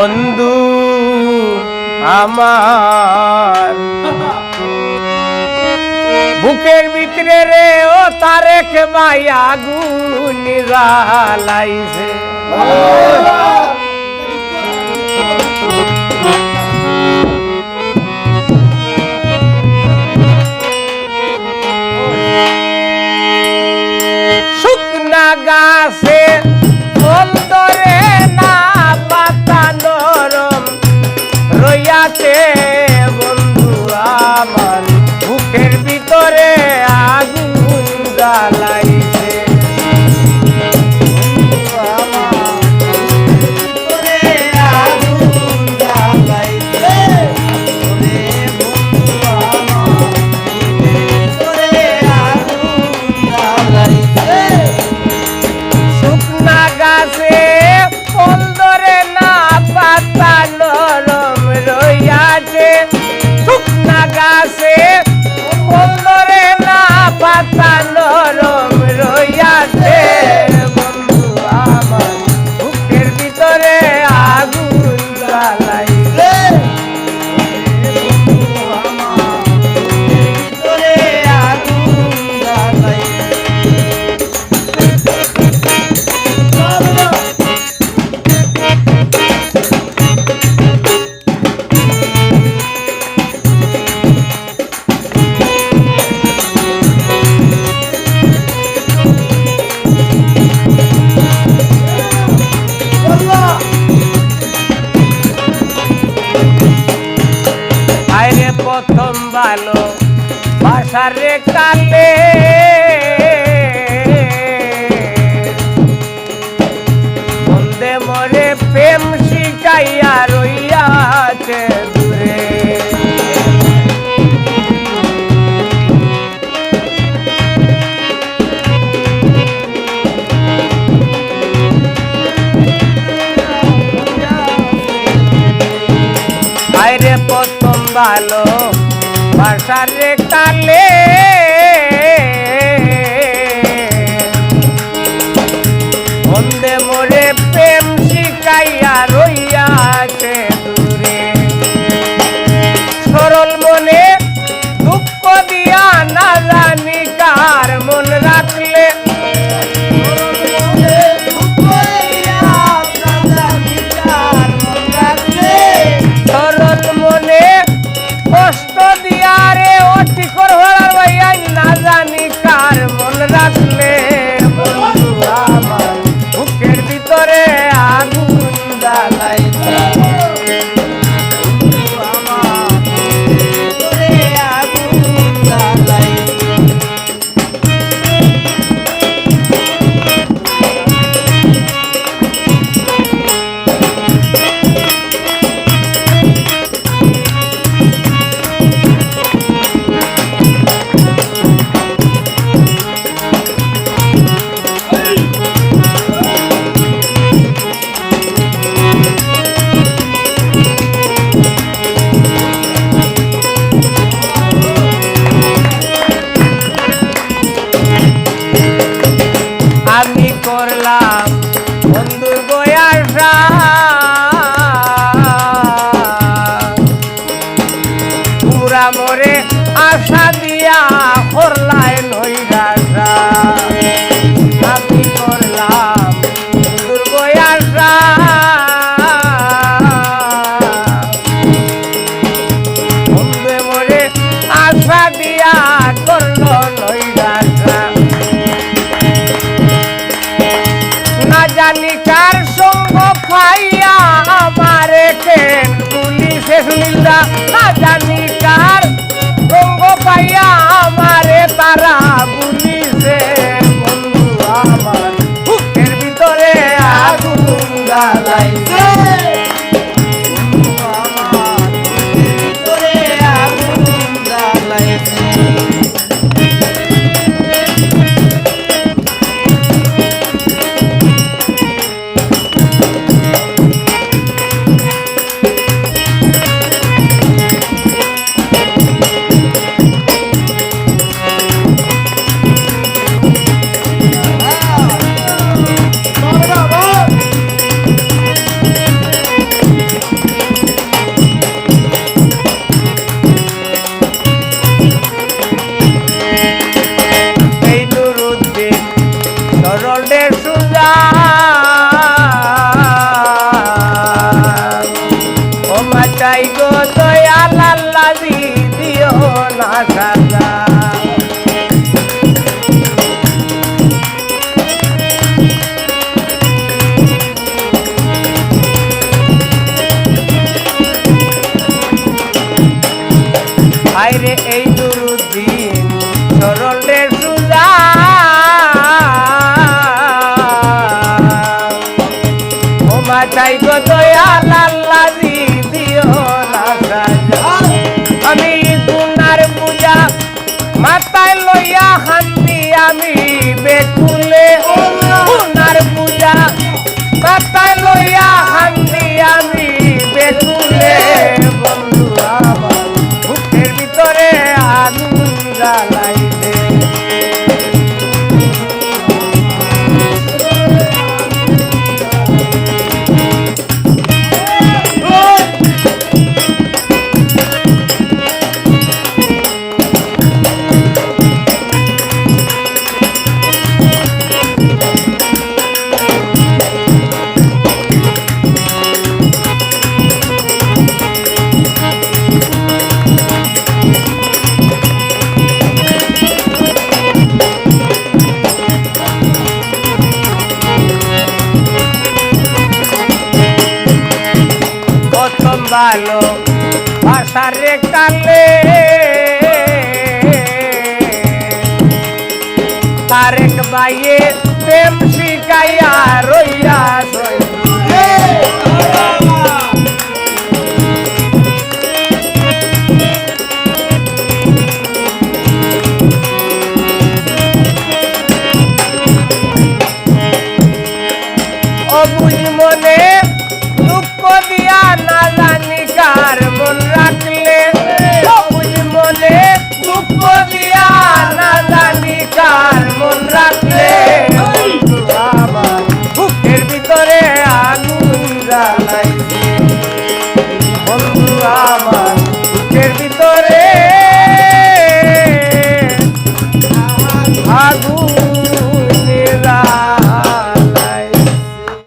বন্ধু আমার বুকের ভিতরে রে ও তারেক ভাই আগুন জ্বালাইছে শুকনা গাছে ফল ধরে না পাতা নরম রইয়াছে বন্ধু আমার বুকের ভিতরে আগুন জ্বালাইছে শুকনা গাছে ফল ধরে না পাতা নরম রইয়াছে শুকনা গাছে ফল ধরে না পাতা নরম রইয়াছে বন্ধু আমার বুকের ভিতরে আগুন জ্বালাইছে আইরে প্রথম ভালো বাসার রে কালে বন্দে মরে প্রেম শিখাইয়া রইয়াছে দূরে আইরে প্রথম ভালো বাসার রে কালে বন্দে মোরে প্রেম শিখাইয়া রইয়াছে দূরে সরল মনে দুঃখ দিয়া না জানি কার মন রাখলে সরল মনে কষ্ট দিয়া রে অতি করবার ভাইয়া না জানি কার মন রাখলে বন্ধু আমার বুকের ভিতরে আগুন জ্বালাইছে আমি করলাম বন্ধুর বয়াসা পুরা মরে আশা দিয়া করলাই নৈরাশা আমি করলাম বন্ধুর বয়াসা বন্ধু মরে আশা দিয়া করলো নৈরাশা না জানি কার সঙ্গ পাইয়া আমারে কেন পুলিশে শুনিলা না জানি কার সঙ্গ পাইয়া আমারে তারা পুলিশে বন্ধু আমার বুকের ভিতরে আগুন জ্বালাইছে চাই গো দয়াল আল্লাহ দিও না সাজা আইরে এই দুরুদ্দিন সরলে সুজা ও মাথায় গো দয়াল আল্লাহ দিও না সাজা আমি গুনার পূজা মাথায় লইয়া হান্দি আমি বেকুলে গুনার পূজা মাথায় লইয়া হান্দি আমি বেকুলে বন্ধু আমার বুকের ভিতরে আগুন জ্বালাইলে ভালো ভাষারে কালে আরেক বাইয়ে প্রেম শিখাইয়া রইয়া অবুঝ মনে দুঃখ দিয়া না জানি কার মন রাখলে অবুঝ মনে দুঃখ দিয়া না জানি কার মন রাখলে আমার বুকের ভিতরে আগুন জ্বালাইছে বন্ধু আমার